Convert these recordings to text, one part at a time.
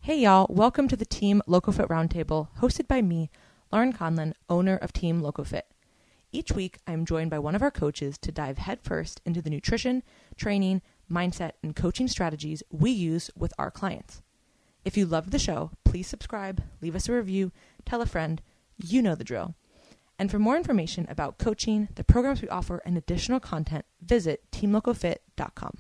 Hey y'all, welcome to the Team LoCoFit Roundtable, hosted by me, Laurin Conlon, owner of Team LoCoFit. Each week, I am joined by one of our coaches to dive headfirst into the nutrition, training, mindset, and coaching strategies we use with our clients. If you loved the show, please subscribe, leave us a review, tell a friend, you know the drill. And for more information about coaching, the programs we offer, and additional content, visit teamlocofit.com.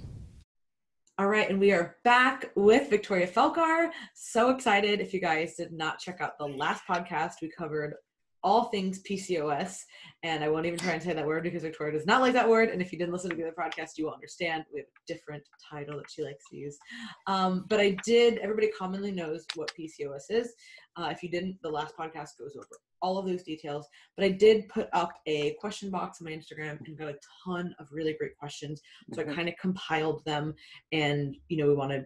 All right, and we are back with Victoria Felkar. So excited. If you guys did not check out the last podcast, we covered all things PCOS, and I won't even try and say that word because Victoria does not like that word, and if you didn't listen to the other podcast, you will understand. We have a different title that she likes to use. But everybody commonly knows what PCOS is. If you didn't, the last podcast goes over all of those details, but I did put up a question box on my Instagram and got a ton of really great questions. So I kind of compiled them, and, we want to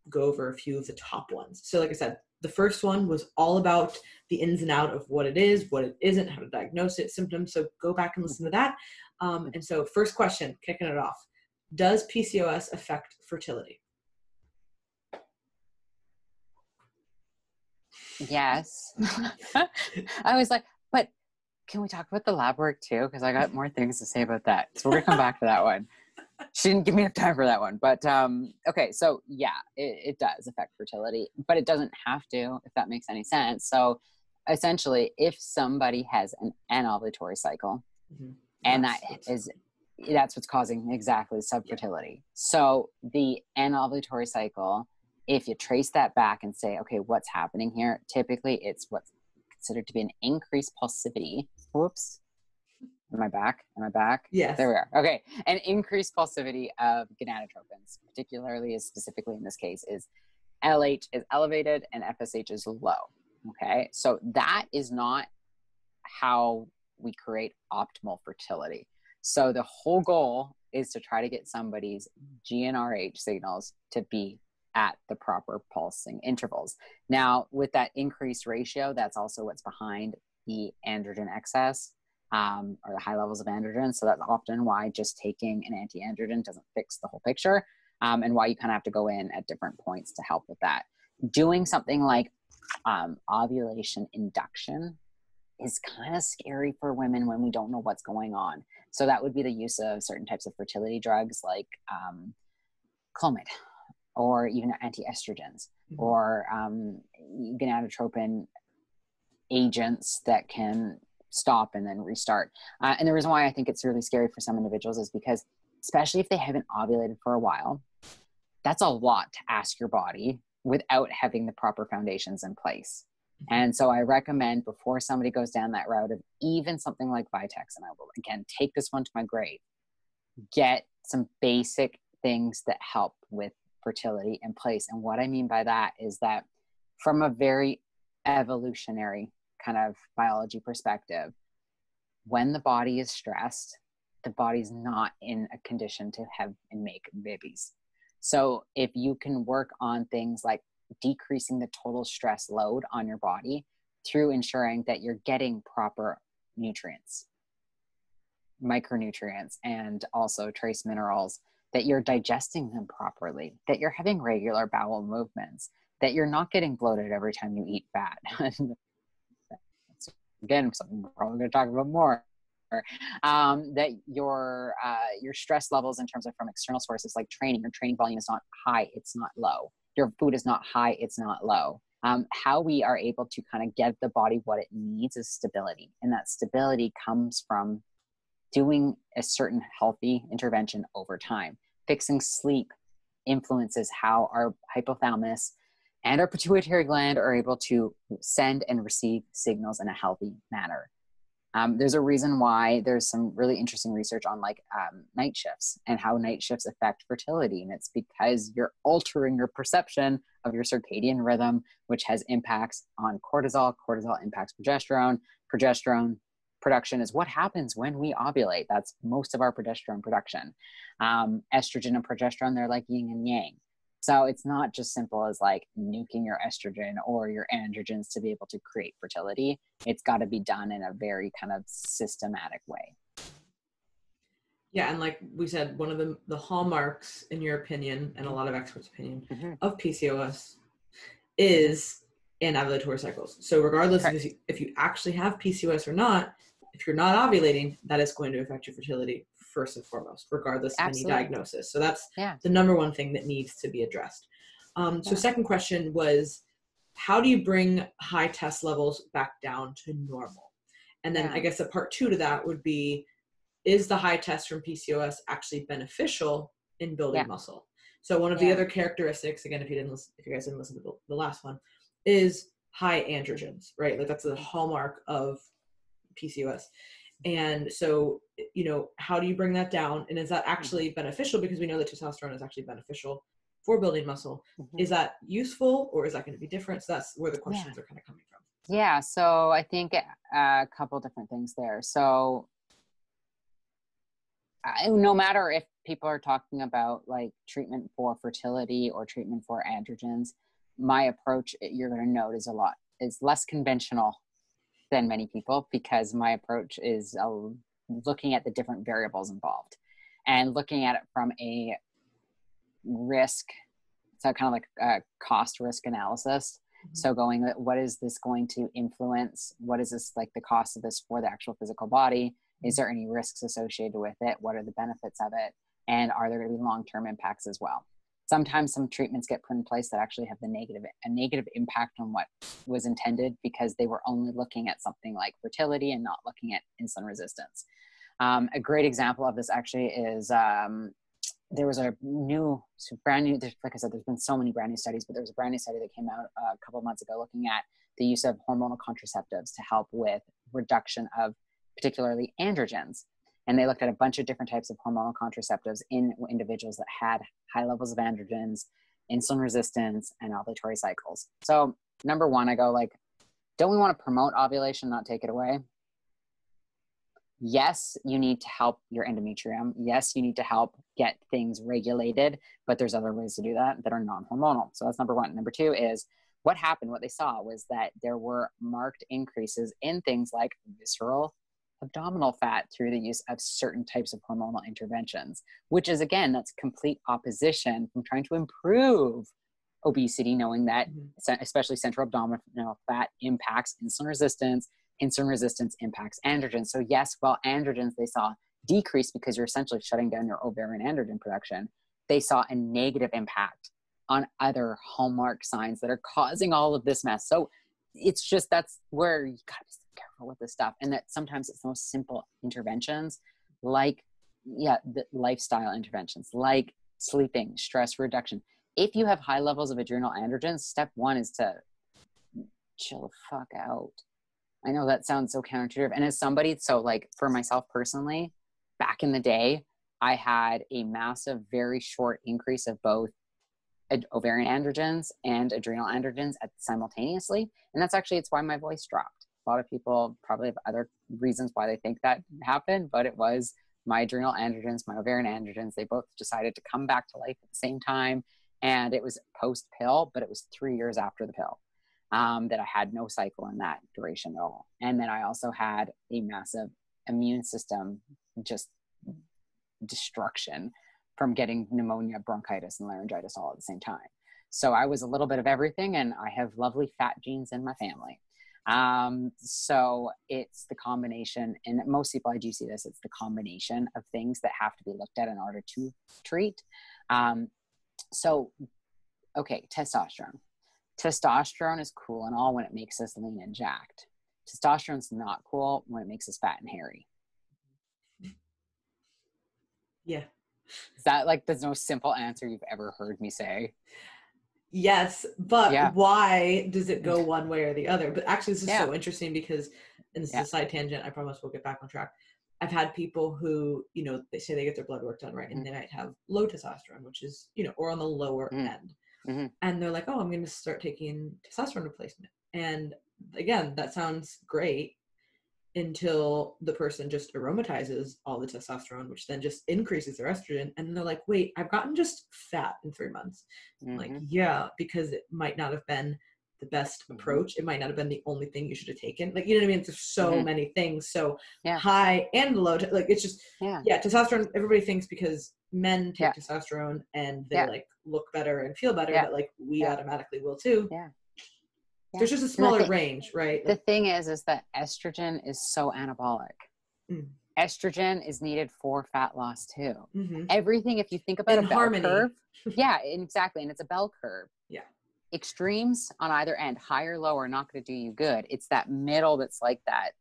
go over a few of the top ones. So like I said, the first one was all about the ins and out of what it is, what it isn't, how to diagnose it, symptoms. So go back and listen to that. And so first question, kicking it off, does PCOS affect fertility? Yes. I was like, but can we talk about the lab work too? Because I got more things to say about that. So we're going to come back to that one. She didn't give me enough time for that one. But okay, so yeah, it does affect fertility, but it doesn't have to, if that makes any sense. So essentially, if somebody has an anovulatory cycle, and that's what's causing exactly subfertility. Yeah. So the anovulatory cycle, if you trace that back and say, okay, what's happening here? Typically, it's what's considered to be an increased pulsivity. Whoops. Am I back? Yes. There we are. Okay. An increased pulsivity of gonadotropins, particularly specifically in this case, is LH is elevated and FSH is low. Okay. So that is not how we create optimal fertility. So the whole goal is to try to get somebody's GnRH signals to be at the proper pulsing intervals. Now, with that increased ratio, that's also what's behind the androgen excess, or the high levels of androgen. So that's often why just taking an anti-androgen doesn't fix the whole picture, and why you kind of have to go in at different points to help with that. Doing something like ovulation induction is kind of scary for women when we don't know what's going on. So that would be the use of certain types of fertility drugs like Clomid, or even anti-estrogens, or gonadotropin agents that can stop and then restart. And the reason why I think it's really scary for some individuals is because, especially if they haven't ovulated for a while, that's a lot to ask your body without having the proper foundations in place. And so I recommend, before somebody goes down that route of even something like Vitex, and I will again take this one to my grave, get some basic things that help with fertility in place. And what I mean by that is that from a very evolutionary kind of biology perspective, when the body is stressed, the body's not in a condition to have and make babies. So if you can work on things like decreasing the total stress load on your body through ensuring that you're getting proper nutrients, micronutrients, and also trace minerals, that you're digesting them properly, that you're having regular bowel movements, that you're not getting bloated every time you eat fat. Again, something we're probably going to talk about more. That your stress levels in terms of from external sources like training, your training volume is not high, it's not low. Your food is not high, it's not low. How we are able to kind of give the body what it needs is stability. And that stability comes from doing a certain healthy intervention over time. Fixing sleep influences how our hypothalamus and our pituitary gland are able to send and receive signals in a healthy manner. There's a reason why there's some really interesting research on night shifts and how night shifts affect fertility. And it's because you're altering your perception of your circadian rhythm, which has impacts on cortisol. Cortisol impacts progesterone. Progesterone production is what happens when we ovulate. That's most of our progesterone production. Estrogen and progesterone, they're like yin and yang. So it's not just simple as like nuking your estrogen or your androgens to be able to create fertility. It's got to be done in a very kind of systematic way. Yeah, and like we said, one of the hallmarks, in your opinion, and a lot of experts' opinion, of PCOS is in ovulatory cycles. So regardless of if you actually have PCOS or not, if you're not ovulating, that is going to affect your fertility first and foremost, regardless of any diagnosis. So that's the number one thing that needs to be addressed. So second question was, how do you bring high test levels back down to normal? And then I guess a part two to that would be, is the high test from PCOS actually beneficial in building muscle? So one of the other characteristics, again, if you guys didn't listen to the last one, is high androgens, right? Like that's the hallmark of PCOS. And so, you know, how do you bring that down? And is that actually beneficial? Because we know that testosterone is actually beneficial for building muscle. Is that useful, or is that going to be different? So that's where the questions are kind of coming from. Yeah. So I think a couple different things there. So no matter if people are talking about like treatment for fertility or treatment for androgens, my approach, you're going to note, is less conventional than many people, because my approach is looking at the different variables involved and looking at it from a risk, so kind of like a cost risk analysis. So going, what is this going to influence? What is this, like the cost of this for the actual physical body? Is there any risks associated with it? What are the benefits of it? And are there going to be long-term impacts as well? Sometimes some treatments get put in place that actually have a negative impact on what was intended, because they were only looking at something like fertility and not looking at insulin resistance. A great example of this actually is there was a brand new, like I said, there's been so many brand new studies, but there was a brand new study that came out a couple of months ago looking at the use of hormonal contraceptives to help with reduction of particularly androgens. And they looked at a bunch of different types of hormonal contraceptives in individuals that had high levels of androgens, insulin resistance, and ovulatory cycles. So number one, I go like, don't we want to promote ovulation, not take it away? Yes, you need to help your endometrium. Yes, you need to help get things regulated, but there's other ways to do that are non-hormonal. So that's number one. Number two is, what happened, what they saw was that there were marked increases in things like visceral abdominal fat through the use of certain types of hormonal interventions, which is, again, that's complete opposition from trying to improve obesity, knowing that especially central abdominal fat impacts insulin resistance impacts androgens. So yes, while androgens they saw decrease because you're essentially shutting down your ovarian androgen production, they saw a negative impact on other hallmark signs that are causing all of this mess. So it's just, that's where you gotta be careful with this stuff. And that sometimes it's the most simple interventions, like the lifestyle interventions, like sleeping, stress reduction. If you have high levels of adrenal androgens, step one is to chill the fuck out. I know that sounds so counterintuitive. And as somebody, so like for myself personally, back in the day, I had a massive, very short increase of both ovarian androgens and adrenal androgens simultaneously. And that's actually, it's why my voice dropped. A lot of people probably have other reasons why they think that happened, but it was my adrenal androgens, my ovarian androgens, they both decided to come back to life at the same time. And it was post-pill, but it was 3 years after the pill that I had no cycle in that duration at all. And then I also had a massive immune system just destruction from getting pneumonia, bronchitis, and laryngitis all at the same time. So I was a little bit of everything, and I have lovely fat genes in my family. So it's the combination, and most people, I do see this, it's the combination of things that have to be looked at in order to treat. So, okay, testosterone. Testosterone is cool and all when it makes us lean and jacked. Testosterone's not cool when it makes us fat and hairy. Yeah. Is that like the most simple answer you've ever heard me say? Yes, but why does it go one way or the other? But actually, this is so interesting because, and this is a side tangent, I promise we'll get back on track. I've had people who, you know, they say they get their blood work done, right? And they might have low testosterone, which is, you know, or on the lower end. And they're like, oh, I'm going to start taking testosterone replacement. And again, that sounds great until the person just aromatizes all the testosterone, which then just increases their estrogen. And they're like, wait, I've gotten just fat in 3 months. I'm like, yeah, because it might not have been the best approach. It might not have been the only thing you should have taken. Like, you know what I mean? There's so many things. So high and low, like it's just, testosterone, everybody thinks because men take testosterone and they like look better and feel better, that like we automatically will too. Yeah. There's just a smaller range, right? The thing is that estrogen is so anabolic. Estrogen is needed for fat loss too. Everything, if you think about in a bell harmony. curve, yeah, exactly. And it's a bell curve. Yeah. Extremes on either end, high or low, are not going to do you good. It's that middle that's like that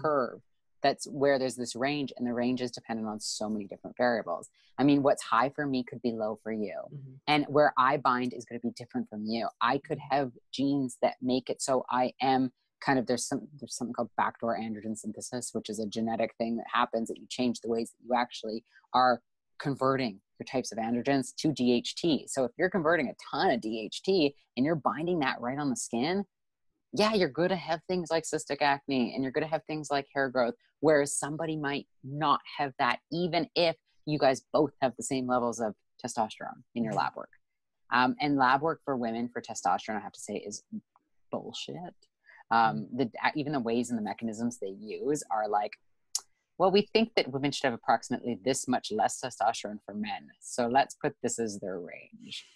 curve. That's where there's this range, and the range is dependent on so many different variables. I mean, what's high for me could be low for you. And where I bind is going to be different from you. I could have genes that make it so I am kind of, there's something called backdoor androgen synthesis, which is a genetic thing that happens, that you change the ways that you actually are converting your types of androgens to DHT. So if you're converting a ton of DHT and you're binding that right on the skin, yeah, you're going to have things like cystic acne, and you're going to have things like hair growth, whereas somebody might not have that, even if you guys both have the same levels of testosterone in your lab work. And lab work for women for testosterone, I have to say, is bullshit. Even the ways and the mechanisms they use are like, well, we think that women should have approximately this much less testosterone for men, so let's put this as their range.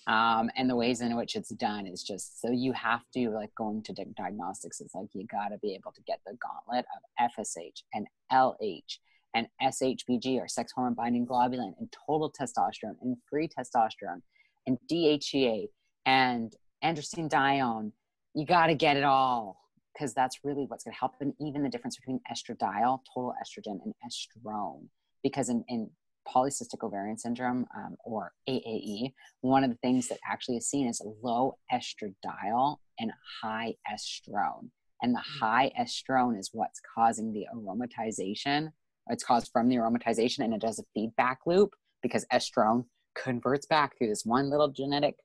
And the ways in which it's done is just, so you have to, like, going to diagnostics, it's like, you got to be able to get the gauntlet of FSH and LH and SHBG, or sex hormone binding globulin, and total testosterone and free testosterone and DHEA and androstenedione. You got to get it all, because that's really what's going to help. And even the difference between estradiol, total estrogen, and estrone, because in polycystic ovarian syndrome, or AAE, one of the things that actually is seen is low estradiol and high estrone. And the high estrone is what's causing the aromatization. It's caused from the aromatization, and it does a feedback loop, because estrone converts back through this one little genetic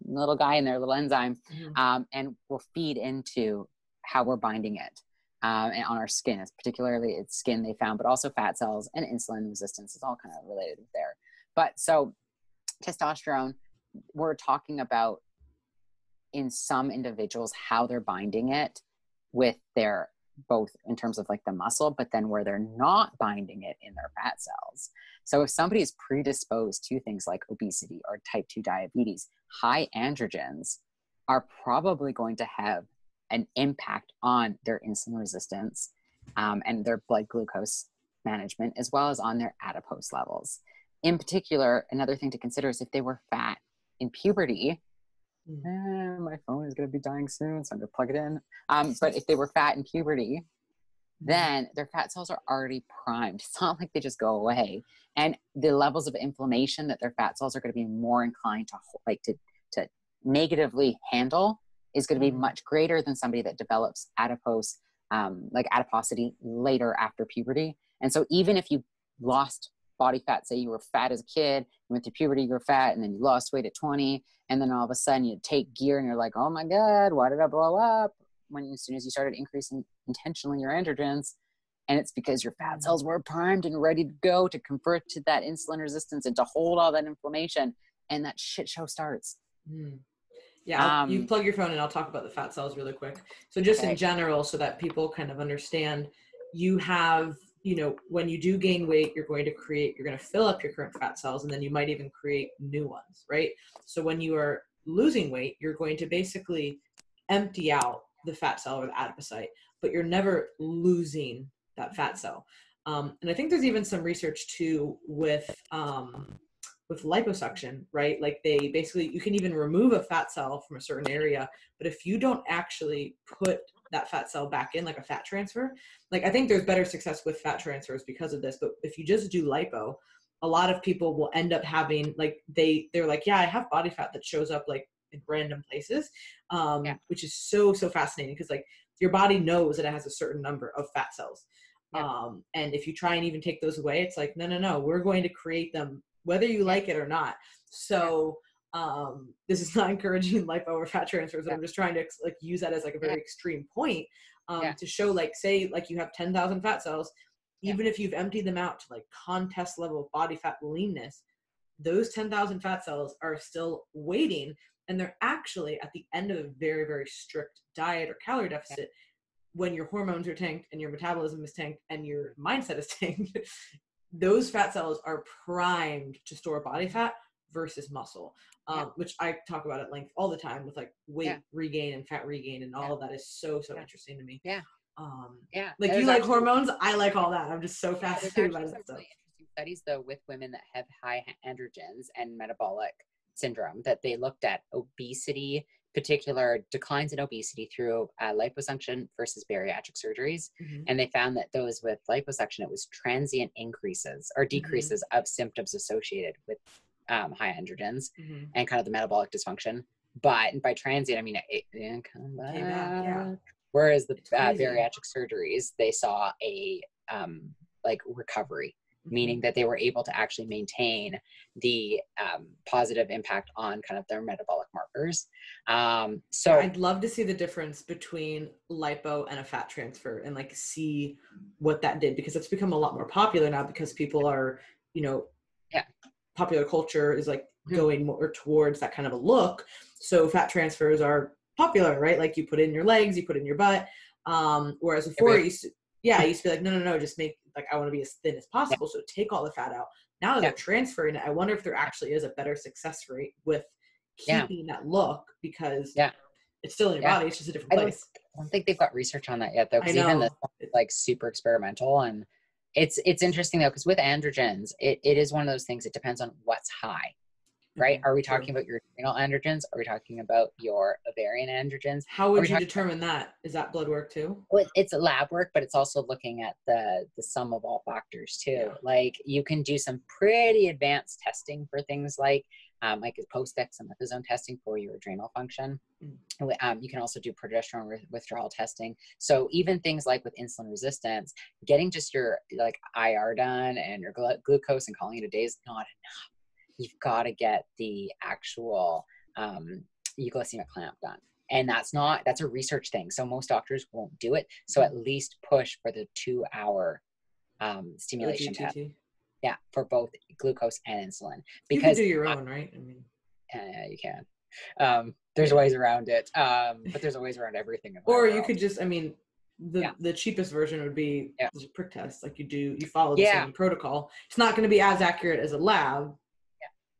little guy in their little enzyme, and will feed into how we're binding it. And on our skin, it's particularly it's skin they found, but also fat cells and insulin resistance is all kind of related there. But so testosterone, we're talking about in some individuals, how they're binding it with their, both in terms of like the muscle, but then where they're not binding it in their fat cells. So if somebody is predisposed to things like obesity or type 2 diabetes, high androgens are probably going to have an impact on their insulin resistance, and their blood glucose management, as well as on their adipose levels. In particular, another thing to consider is if they were fat in puberty. My phone is going to be dying soon, so I'm going to plug it in. But if they were fat in puberty, then their fat cells are already primed. It's not like they just go away. And the levels of inflammation that their fat cells are going to be more inclined to negatively handle is going to be much greater than somebody that develops adipose, like adiposity later after puberty. And so even if you lost body fat, say you were fat as a kid, you went through puberty, you were fat, and then you lost weight at 20, and then all of a sudden you take gear and you're like, oh my God, why did I blow up? When as soon as you started increasing intentionally your androgens, and it's because your fat cells were primed and ready to go to convert to that insulin resistance and to hold all that inflammation, and that shit show starts. Yeah, you plug your phone and I'll talk about the fat cells really quick. So just in general, so that people kind of understand, you have, when you do gain weight, you're going to fill up your current fat cells, and then you might even create new ones, right? So when you are losing weight, you're going to basically empty out the fat cell or the adipocyte, but you're never losing that fat cell. And I think there's even some research too with liposuction, right? Like they basically, you can even remove a fat cell from a certain area, but if you don't actually put that fat cell back in, like a fat transfer, like I think there's better success with fat transfers because of this, but if you just do lipo, a lot of people will end up having, like, they're like, yeah, I have body fat that shows up like in random places, which is so fascinating, because like your body knows that it has a certain number of fat cells. And if you try and even take those away, it's like, no, we're going to create them whether you like it or not. So this is not encouraging lipo or fat transfers, but I'm just trying to like use that as like a very extreme point to show, like, say like you have 10,000 fat cells, even if you've emptied them out to like contest level of body fat leanness, those 10,000 fat cells are still waiting, and they're actually at the end of a very, very strict diet or calorie deficit. When your hormones are tanked and your metabolism is tanked and your mindset is tanked, those fat cells are primed to store body fat versus muscle, which I talk about at length all the time with like weight regain and fat regain, and all of that is so interesting to me. Like you like hormones, I like all that. I'm just so fascinated by that stuff. Really interesting studies though with women that have high androgens and metabolic syndrome, that they looked at obesity, particular declines in obesity through liposuction versus bariatric surgeries. And they found that those with liposuction, it was transient increases or decreases of symptoms associated with high androgens and kind of the metabolic dysfunction. But by transient, I mean, it didn't come back. Whereas the bariatric surgeries, they saw a like recovery, meaning that they were able to actually maintain the positive impact on kind of their metabolic markers. So I'd love to see the difference between lipo and a fat transfer and like see what that did, because it's become a lot more popular now because people are, you know, popular culture is like going more towards that kind of a look. So fat transfers are popular, right? Like you put in your legs, you put in your butt. Whereas before I used to be like, no, just make, like, I want to be as thin as possible. So take all the fat out. Now that they're transferring it, I wonder if there actually is a better success rate with keeping that look, because it's still in your body. It's just a different place. I don't think they've got research on that yet though. Because even this is like super experimental, and it's interesting though, because with androgens, it is one of those things. It depends on what's high. Right? Are we talking about your adrenal androgens? Are we talking about your ovarian androgens? How would you determine that? Is that blood work too? Well, it's lab work, but it's also looking at the sum of all factors too. Like you can do some pretty advanced testing for things like a post-dexamethasone testing for your adrenal function. You can also do progesterone withdrawal testing. So even things like with insulin resistance, getting just your like IR done and your glucose and calling it a day is not enough. You've got to get the actual euglycemic clamp done. And that's a research thing. So most doctors won't do it. So at least push for the 2-hour stimulation test. Yeah, for both glucose and insulin. Because you can do your own, right? I mean, you can. There's ways around it. But there's ways around everything. Or you could just, I mean, the cheapest version would be a prick test. Like you follow the same protocol. It's not going to be as accurate as a lab.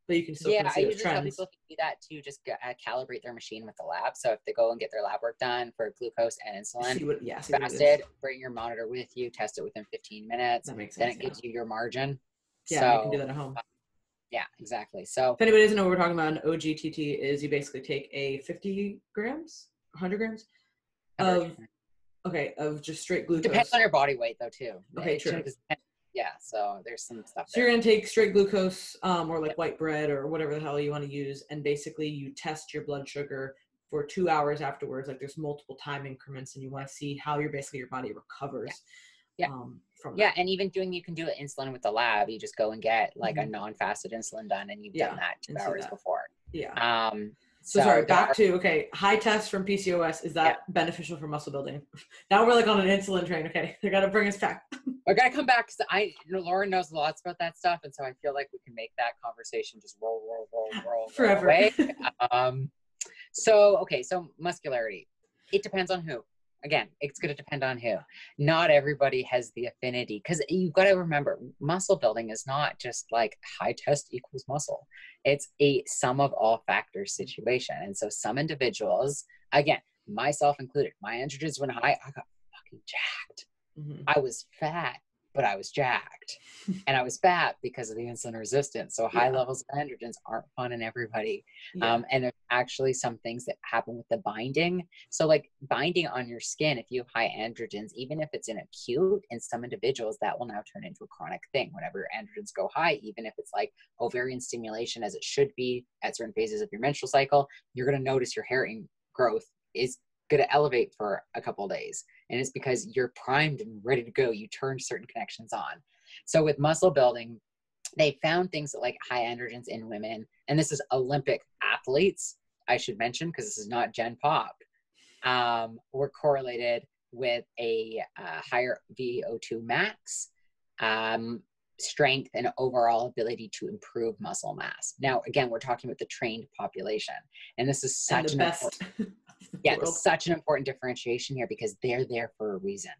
But you can still I usually tell people to do that to just calibrate their machine with the lab. So if they go and get their lab work done for glucose and insulin, fasted, bring your monitor with you, test it within 15 minutes. That makes sense. Then it gives you your margin. So you can do that at home. Yeah, exactly. So if anybody doesn't know what we're talking about, an OGTT is you basically take a 50 grams, 100 grams of just straight glucose. Depends on your body weight though too. Okay, true. Yeah, so there's some stuff. So you're going to take straight glucose or like white bread or whatever the hell you want to use. And basically you test your blood sugar for 2 hours afterwards. Like there's multiple time increments and you want to see how your body recovers. From that. And even you can do insulin with the lab. You just go and get like a non-fasted insulin done and you've done that 2 hours before. So sorry, back to, high test from PCOS. Is that beneficial for muscle building? Now we're like on an insulin train. Okay, they got to bring us back. I got to come back because Lauren knows lots about that stuff. And so I feel like we can make that conversation just roll forever. Away. So muscularity. It depends on who. Again, it's going to depend on who. Not everybody has the affinity, because you've got to remember, muscle building is not just like high test equals muscle. It's a sum of all factors situation. And so some individuals, again, myself included, my androgens went high, I got fucking jacked. I was fat, but I was jacked. And I was fat because of the insulin resistance. So high levels of androgens aren't fun in everybody. And there's actually some things that happen with the binding. So like binding on your skin, if you have high androgens, even if it's in acute, in some individuals, that will now turn into a chronic thing. Whenever your androgens go high, even if it's like ovarian stimulation as it should be at certain phases of your menstrual cycle, you're going to notice your hair growth is going to elevate for a couple of days. And it's because you're primed and ready to go. You turn certain connections on. So with muscle building, they found things like high androgens in women. And this is Olympic athletes, I should mention, because this is not Gen Pop, were correlated with a higher VO2 max, strength, and overall ability to improve muscle mass. Now, again, we're talking about the trained population. And this is such an important, there's such an important differentiation here, because they're there for a reason.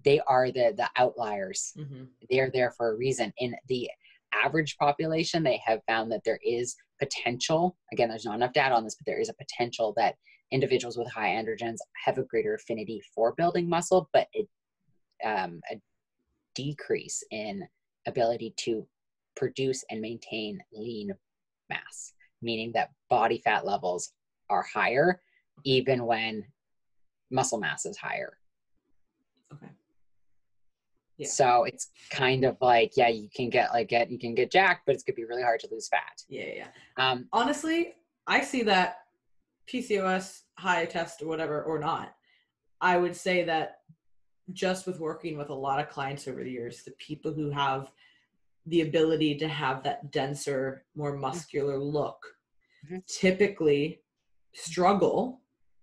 They are the outliers. They're there for a reason. In the average population, they have found that there is potential. Again, there's not enough data on this, but there is a potential that individuals with high androgens have a greater affinity for building muscle, but a decrease in ability to produce and maintain lean mass, meaning that body fat levels are higher even when muscle mass is higher. Okay. Yeah. So it's kind of like, yeah, you can get jacked, but it's gonna be really hard to lose fat. Yeah. Honestly, I see that PCOS, high test or whatever, or not. I would say that just with working with a lot of clients over the years, the people who have the ability to have that denser, more muscular look typically struggle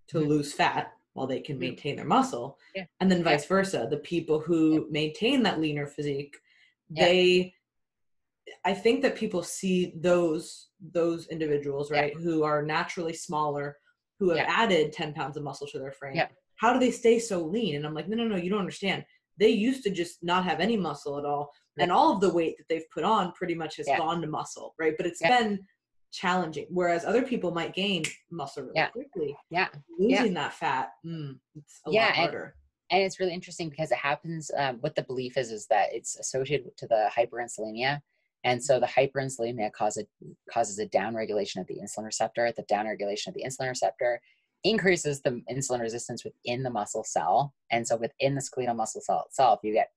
to lose fat while they can maintain their muscle. Yeah. And then vice versa. The people who maintain that leaner physique, I think that people see those individuals, right, who are naturally smaller, who have added 10 pounds of muscle to their frame. Yeah. How do they stay so lean? And I'm like, no, you don't understand. They used to just not have any muscle at all. Yeah. And all of the weight that they've put on pretty much has gone to muscle, right? But it's been challenging. Whereas other people might gain muscle really quickly. Yeah. Losing that fat, it's a lot harder. And it's really interesting because it happens, what the belief is that it's associated to the hyperinsulinemia. And so the hyperinsulinemia causes a downregulation of the insulin receptor. The downregulation of the insulin receptor increases the insulin resistance within the muscle cell. And so within the skeletal muscle cell itself, you get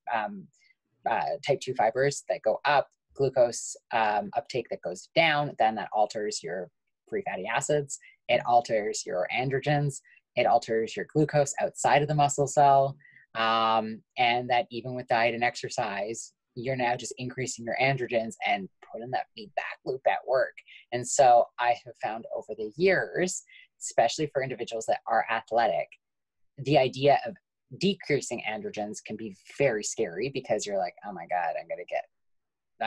type 2 fibers that go up, glucose uptake that goes down. Then that alters your free fatty acids. It alters your androgens. It alters your glucose outside of the muscle cell. And that even with diet and exercise, you're now just increasing your androgens and putting that feedback loop at work. And so I have found over the years, especially for individuals that are athletic, the idea of decreasing androgens can be very scary because you're like, oh my God, I'm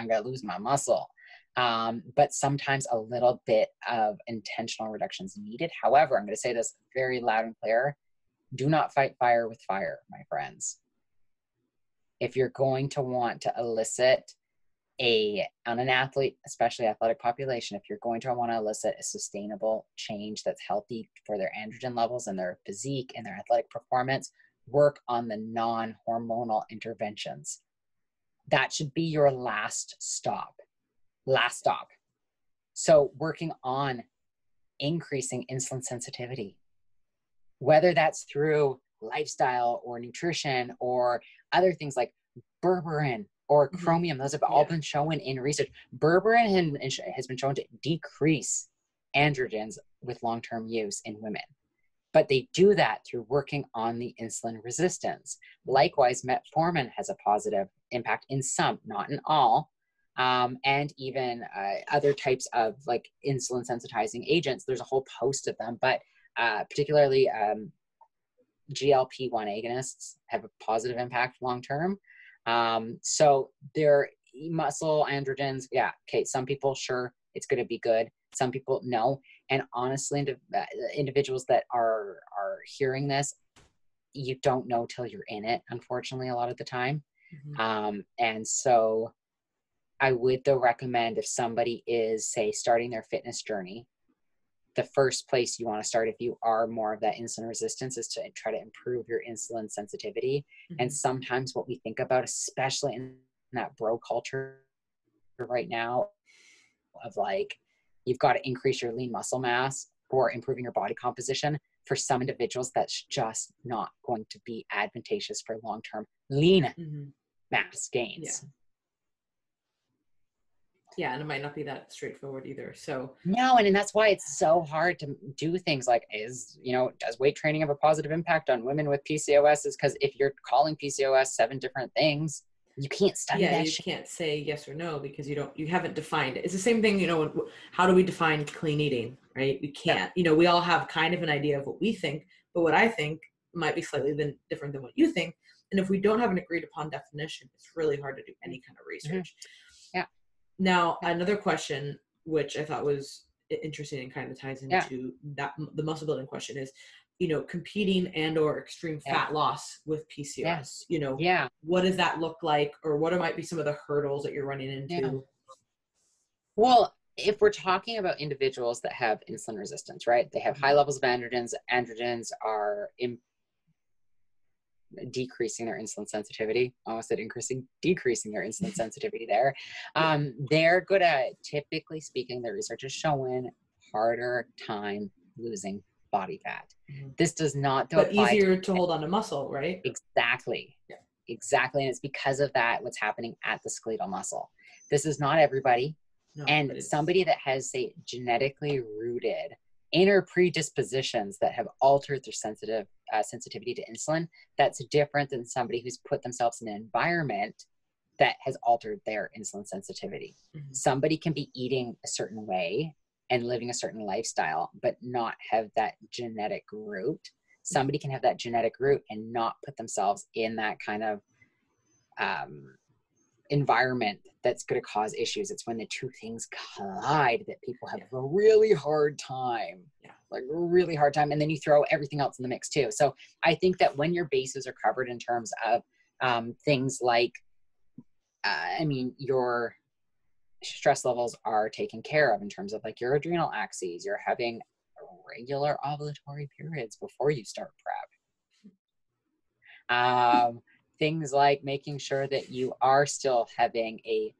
going to lose my muscle. But sometimes a little bit of intentional reduction is needed. However, I'm going to say this very loud and clear. Do not fight fire with fire, my friends. If you're going to want to elicit on an athlete, especially athletic population, if you're going to want to elicit a sustainable change that's healthy for their androgen levels and their physique and their athletic performance, work on the non-hormonal interventions. That should be your last stop. So working on increasing insulin sensitivity, whether that's through lifestyle or nutrition or other things like berberine or chromium, those have all been shown in research. Berberine has been shown to decrease androgens with long-term use in women. But they do that through working on the insulin resistance. Likewise, metformin has a positive impact in some, not in all, and even other types of like insulin sensitizing agents. There's a whole host of them, but particularly GLP-1 agonists have a positive impact long-term. So their muscle androgens, some people, sure, it's going to be good. Some people, no. And honestly, individuals that are hearing this, you don't know till you're in it, unfortunately, a lot of the time. And so I would though recommend if somebody is, say, starting their fitness journey, the first place you want to start if you are more of that insulin resistance is to try to improve your insulin sensitivity. And sometimes what we think about, especially in that bro culture right now, of like, you've got to increase your lean muscle mass for improving your body composition. For some individuals, that's just not going to be advantageous for long-term lean mass gains. Yeah, and it might not be that straightforward either. So no, and that's why it's so hard to do things like, does weight training have a positive impact on women with PCOS? Is because if you're calling PCOS 7 different things, you can't study that shit. Can't say yes or no because you haven't defined it. It's the same thing, how do we define clean eating, right? We can't. We all have kind of an idea of what we think, but what I think might be slightly different than what you think. And if we don't have an agreed upon definition, it's really hard to do any kind of research. Now, another question, which I thought was interesting and kind of ties into that, the muscle building question is, competing and or extreme fat loss with PCOS. What does that look like, or what might be some of the hurdles that you're running into? Well, if we're talking about individuals that have insulin resistance, right? They have high levels of androgens. Androgens are decreasing their insulin sensitivity. Almost said decreasing their insulin sensitivity there. They're good at, typically speaking, the research is showing, harder time losing body fat. This does not but easier to hold on to muscle, right? Exactly. Yeah. Exactly. And it's because of that, what's happening at the skeletal muscle. This is not everybody. No, and somebody that has, say, genetically rooted inner predispositions that have altered their sensitivity to insulin, that's different than somebody who's put themselves in an environment that has altered their insulin sensitivity. Somebody can be eating a certain way and living a certain lifestyle, but not have that genetic root. Somebody can have that genetic root and not put themselves in that kind of environment that's going to cause issues. It's when the two things collide that people have a really hard time, like a really hard time. And then you throw everything else in the mix too. So I think that when your bases are covered in terms of things like, your stress levels are taken care of in terms of like your adrenal axes, you're having regular ovulatory periods before you start prep. Things like making sure that you are still having a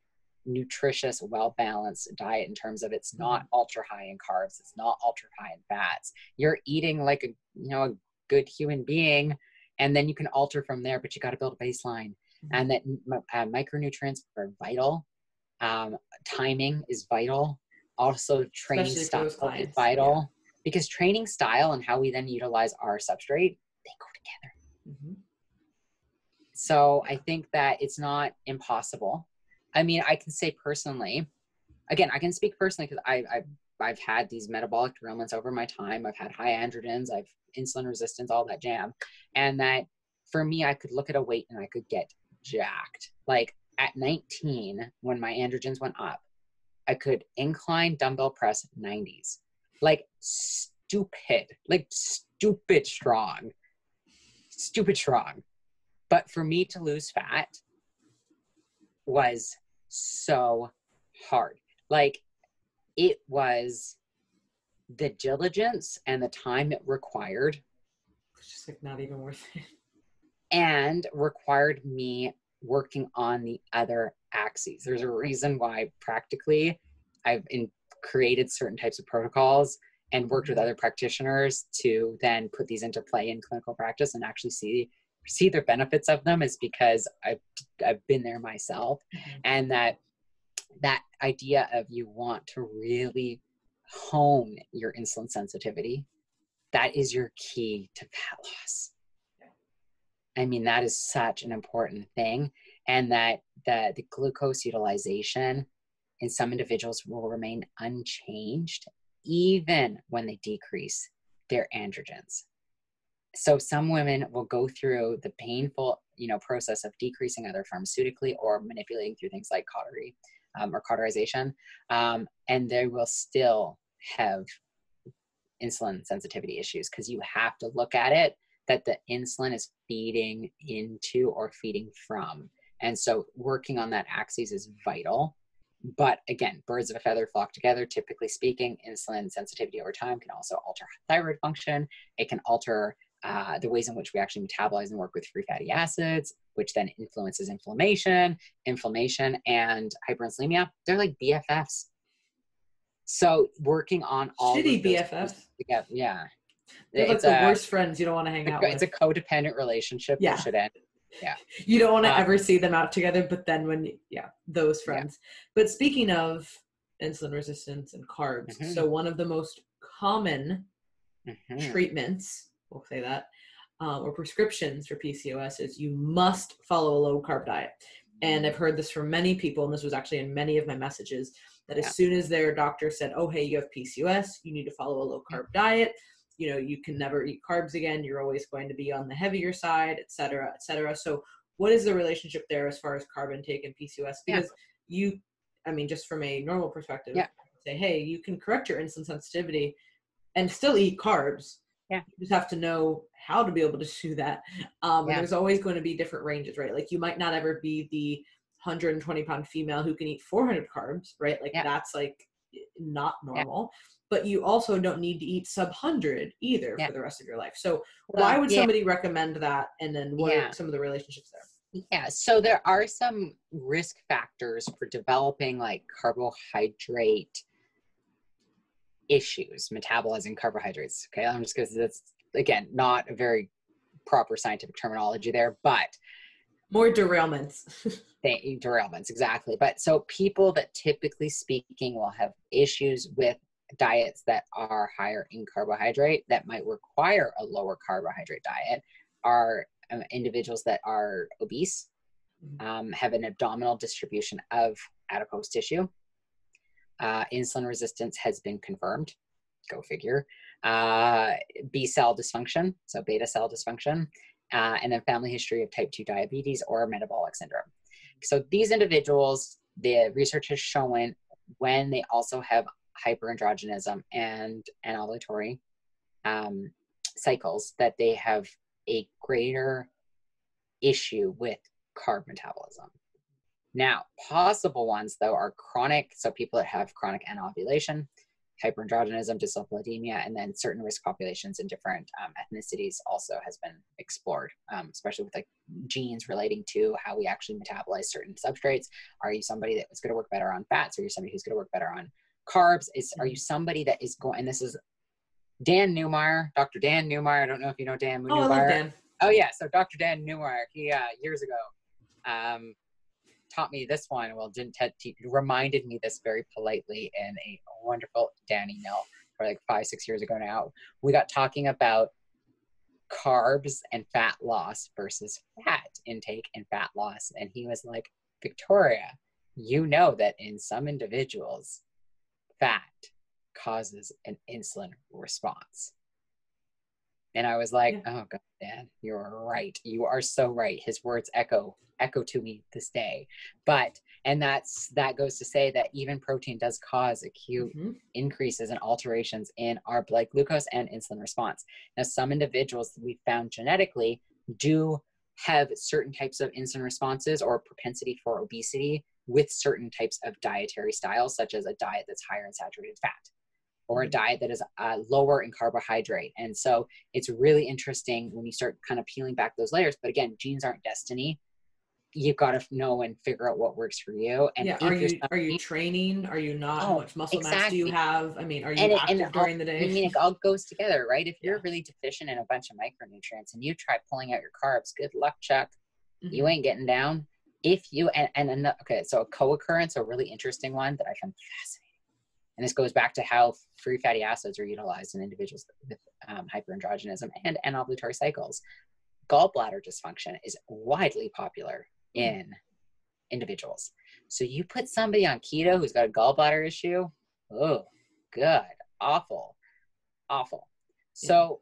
nutritious, well-balanced diet in terms of it's not ultra high in carbs, it's not ultra high in fats. You're eating like a good human being, and then you can alter from there, but you got to build a baseline. And that micronutrients are vital. Timing is vital. Also, training style is vital, because training style and how we then utilize our substrate, they go together. So I think that it's not impossible. I mean, I can say personally, again, I can speak personally because I've had these metabolic derailments over my time. I've had high androgens, I've insulin resistance, all that jam. And that for me, I could look at a weight and I could get jacked. Like at 19, when my androgens went up, I could incline dumbbell press 90s. Like stupid strong. But for me to lose fat was so hard. Like it was the diligence and the time it required. It's just like not even worth it. And required me working on the other axes. There's a reason why practically I've created certain types of protocols and worked with other practitioners to then put these into play in clinical practice and actually see the benefits of them, is because I've been there myself. And that idea of you want to really hone your insulin sensitivity, that is your key to fat loss. I mean, that is such an important thing. And that the glucose utilization in some individuals will remain unchanged even when they decrease their androgens. So some women will go through the painful, process of decreasing either pharmaceutically or manipulating through things like cautery or cauterization, and they will still have insulin sensitivity issues, because you have to look at it that the insulin is feeding into or feeding from. And so working on that axis is vital. But again, birds of a feather flock together. Typically speaking, insulin sensitivity over time can also alter thyroid function. It can alter the ways in which we actually metabolize and work with free fatty acids, which then influences inflammation and hyperinsulinemia. They're like BFFs. So working on all shitty BFFs. Yeah. They're like the worst friends you don't want to hang out with. It's a codependent relationship that should end. Yeah. You don't want to ever see them out together, but then when, those friends. Yeah. But speaking of insulin resistance and carbs, so one of the most common treatments, we'll say that, or prescriptions for PCOS is you must follow a low carb diet. And I've heard this from many people, and this was actually in many of my messages, that as soon as their doctor said, oh, hey, you have PCOS, you need to follow a low carb diet. You can never eat carbs again. You're always going to be on the heavier side, et cetera, et cetera. So what is the relationship there as far as carb intake and PCOS? Because just from a normal perspective, say, hey, you can correct your insulin sensitivity and still eat carbs. Yeah. You just have to know how to be able to do that. And there's always going to be different ranges, right? Like you might not ever be the 120-pound female who can eat 400 carbs, right? Like that's like not normal. But you also don't need to eat sub 100 either for the rest of your life. So why would somebody recommend that? And then what are some of the relationships there? Yeah, so there are some risk factors for developing like carbohydrate issues, metabolizing carbohydrates. Okay, I'm just because that's, again, not a very proper scientific terminology there, but more derailments. Derailments, exactly. But so people that typically speaking will have issues with diets that are higher in carbohydrate that might require a lower carbohydrate diet are individuals that are obese, have an abdominal distribution of adipose tissue. Insulin resistance has been confirmed. Go figure. B cell dysfunction, so beta cell dysfunction, and then family history of type 2 diabetes or metabolic syndrome. So these individuals, the research has shown when they also have hyperandrogenism and anovulatory cycles, that they have a greater issue with carb metabolism. Now, possible ones though are chronic, so people that have chronic anovulation, hyperandrogenism, dyslipidemia, and then certain risk populations in different ethnicities also has been explored, especially with like genes relating to how we actually metabolize certain substrates. Are you somebody that is going to work better on fats? Or are you somebody who's going to work better on carbs? Are you somebody that is going, and this is Dan Newmeyer, Dr. Dan Newmeyer. I don't know if you know Dan Newmeyer. Oh, I love Dan. Oh yeah, so Dr. Dan Newmeyer, he years ago taught me this one. Well, reminded me this very politely in a wonderful Dan email for like 5-6 years ago now. We got talking about carbs and fat loss versus fat intake and fat loss. And he was like, Victoria, you know that in some individuals, fat causes an insulin response. And I was like, oh God, Dan, you're right. You are so right. His words echo to me this day. But, and that goes to say that even protein does cause acute increases and alterations in our blood glucose and insulin response. Now, some individuals we found genetically do have certain types of insulin responses or propensity for obesity with certain types of dietary styles, such as a diet that's higher in saturated fat, or a diet that is lower in carbohydrate. And so it's really interesting when you start kind of peeling back those layers. But again, genes aren't destiny. You've got to know and figure out what works for you. And are you training? Are you not? How much muscle mass do you have? I mean, are you active during the day? I mean, it all goes together, right? If you're really deficient in a bunch of micronutrients and you try pulling out your carbs, good luck, Chuck. You ain't getting down. If you, okay, so a co-occurrence, a really interesting one that I found fascinating. And this goes back to how free fatty acids are utilized in individuals with hyperandrogenism and anovulatory cycles. Gallbladder dysfunction is widely popular in individuals. So you put somebody on keto who's got a gallbladder issue, oh, good, awful. So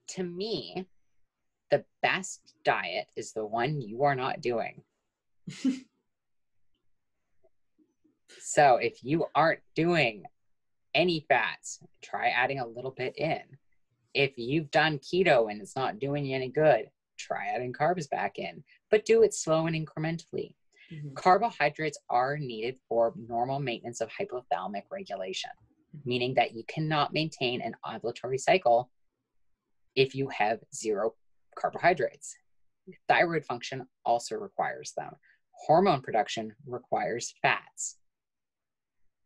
to me, the best diet is the one you are not doing. So if you aren't doing any fats, try adding a little bit in. If you've done keto and it's not doing you any good, try adding carbs back in, but do it slow and incrementally. Carbohydrates are needed for normal maintenance of hypothalamic regulation, meaning that you cannot maintain an ovulatory cycle if you have zero carbohydrates. Thyroid function also requires them. Hormone production requires fats.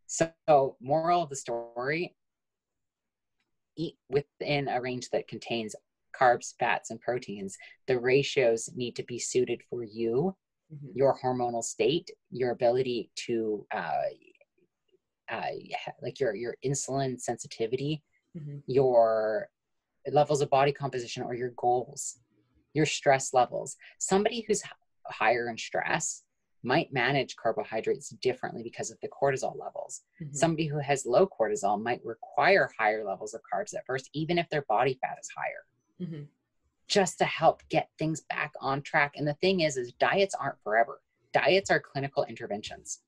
So, moral of the story, eat within a range that contains carbs, fats, and proteins. The ratios need to be suited for you, your hormonal state, your ability to, like your insulin sensitivity, your levels of body composition, or your goals, your stress levels. Somebody who's higher in stress might manage carbohydrates differently because of the cortisol levels. Somebody who has low cortisol might require higher levels of carbs at first, even if their body fat is higher, just to help get things back on track. And the thing is diets aren't forever. Diets are clinical interventions.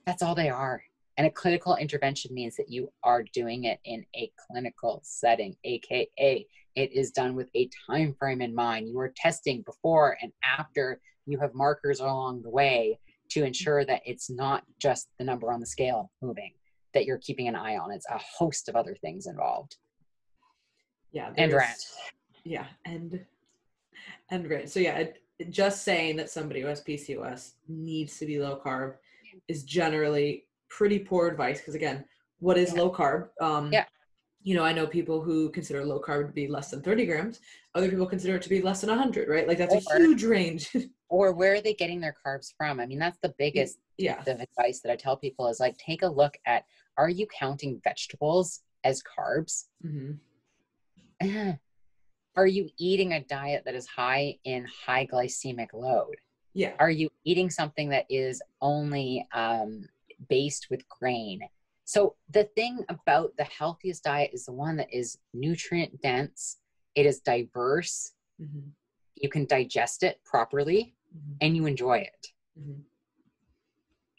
That's all they are. And a clinical intervention means that you are doing it in a clinical setting, AKA it is done with a time frame in mind. You are testing before and after. You have markers along the way. to ensure that it's not just the number on the scale moving that you're keeping an eye on. It's a host of other things involved. Yeah. And rent. Yeah. And rent. So yeah, just saying that somebody who has PCOS needs to be low carb is generally pretty poor advice. Because again, what is low carb? I know people who consider low carb to be less than 30 grams. Other people consider it to be less than 100, right? Like that's a huge range. Or where are they getting their carbs from? I mean, that's the biggest piece of advice that I tell people is like, take a look at, are you counting vegetables as carbs? Mm-hmm. Are you eating a diet that is high in high glycemic load? Yeah. Are you eating something that is only based with grain? So the thing about the healthiest diet is the one that is nutrient dense. It is diverse. Mm-hmm. You can digest it properly, and you enjoy it. Mm-hmm.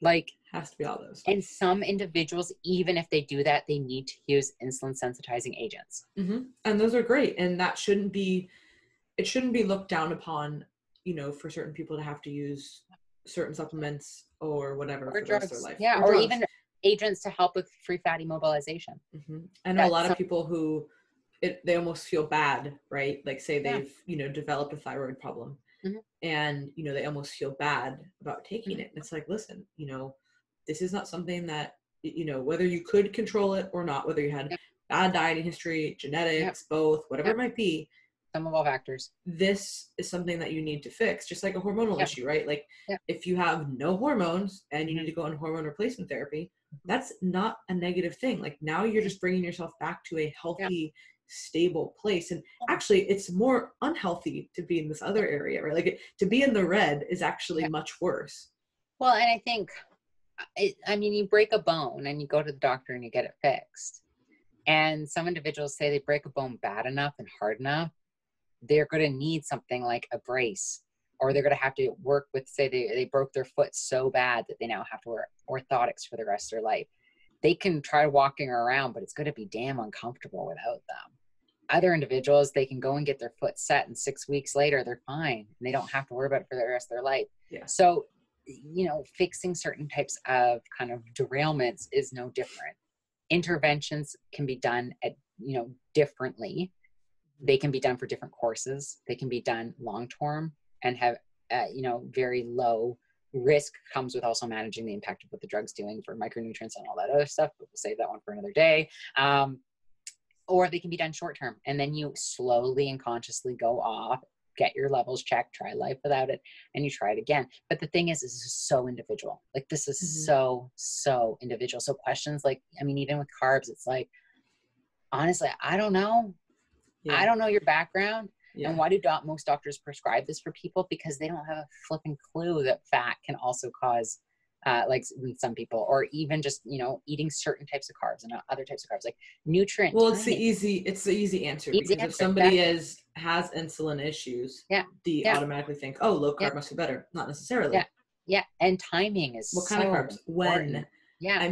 Like, has to be all those. And some individuals, even if they do that, they need to use insulin sensitizing agents. Mm-hmm. And those are great. And that shouldn't be looked down upon, for certain people to have to use certain supplements or whatever for the rest of their life. Yeah, or even agents to help with free fatty mobilization. Mm-hmm. I know a lot of people who they almost feel bad, right? Like say they've, developed a thyroid problem, and, they almost feel bad about taking it. And it's like, listen, this is not something that, whether you could control it or not, whether you had bad dieting history, genetics, both, whatever it might be. Some of all factors. This is something that you need to fix, just like a hormonal issue, right? Like if you have no hormones and you need to go on hormone replacement therapy, that's not a negative thing. Like now you're just bringing yourself back to a healthy, stable place. And actually it's more unhealthy to be in this other area, right? Like to be in the red is actually much worse. Well, and I think, you break a bone and you go to the doctor and you get it fixed. And some individuals say they break a bone bad enough and hard enough, they're going to need something like a brace, or they're going to have to work with, say they broke their foot so bad that they now have to wear orthotics for the rest of their life. They can try walking around, but it's going to be damn uncomfortable without them. Other individuals, they can go and get their foot set, and 6 weeks later, they're fine. And they don't have to worry about it for the rest of their life. Yeah. So, fixing certain types of kind of derailments is no different. Interventions can be done differently. They can be done for different courses. They can be done long-term and have, very low risk. Comes with also managing the impact of what the drug's doing for micronutrients and all that other stuff, but we'll save that one for another day. Or they can be done short-term, and then you slowly and consciously go off, get your levels checked, try life without it, and you try it again. But the thing is, this is so individual. Like this is so individual. So questions like, even with carbs, it's like, honestly, I don't know. Yeah. I don't know your background. Yeah. And why do most doctors prescribe this for people? Because they don't have a flipping clue that fat can also cause, like with some people, or even just, eating certain types of carbs and other types of carbs, like nutrient. Well, it's the easy answer, because if somebody has insulin issues, they automatically think, oh, low carb must be better. Not necessarily. Yeah. And timing is what kind of carbs? When? Yeah.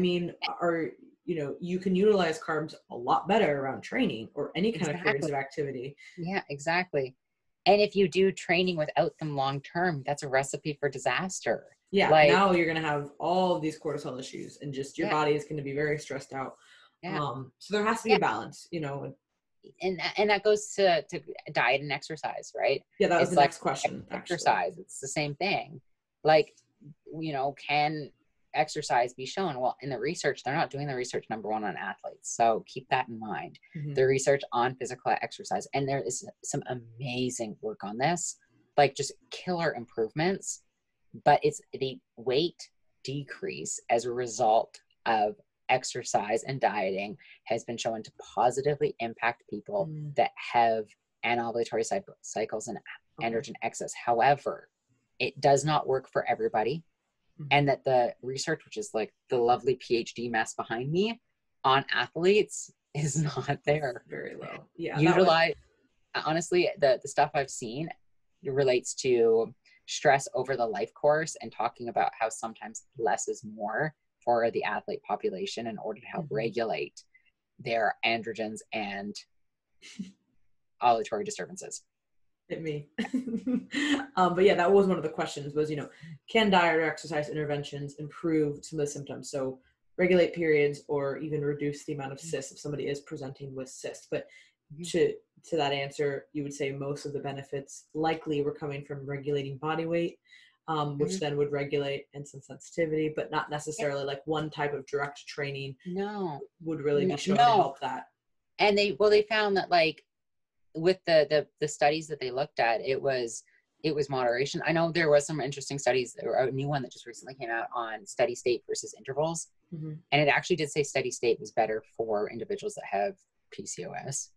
You can utilize carbs a lot better around training or any kind of periods of activity. Yeah, exactly. And if you do training without them long-term, that's a recipe for disaster. Yeah. Now you're going to have all of these cortisol issues, and just your body is going to be very stressed out. Yeah. So there has to be a balance, And that goes to diet and exercise, right? Yeah. That was the next question. Exercise. Actually. It's the same thing. Like, can exercise be shown? Well, in the research, they're not doing the research, number one, on athletes. So keep that in mind. Mm-hmm. The research on physical exercise, and there is some amazing work on this, like just killer improvements, but it's the weight decrease as a result of exercise and dieting has been shown to positively impact people that have anovulatory cycles and androgen excess. However, it does not work for everybody. And that the research, which is like the lovely PhD mess behind me, on athletes is not there. Very low. Yeah. Honestly, the stuff I've seen relates to stress over the life course, and talking about how sometimes less is more for the athlete population in order to help regulate their androgens and ovulatory disturbances. Hit me. But yeah, that was one of the questions was, can diet or exercise interventions improve some of the symptoms? So regulate periods or even reduce the amount of cysts if somebody is presenting with cysts. But to that answer, you would say most of the benefits likely were coming from regulating body weight, which then would regulate insulin sensitivity, but not necessarily like one type of direct training would really be shown to help that. And they found that like with the studies that they looked at, it was moderation. I know there was some interesting studies, or a new one that just recently came out on steady state versus intervals. And it actually did say steady state was better for individuals that have PCOS.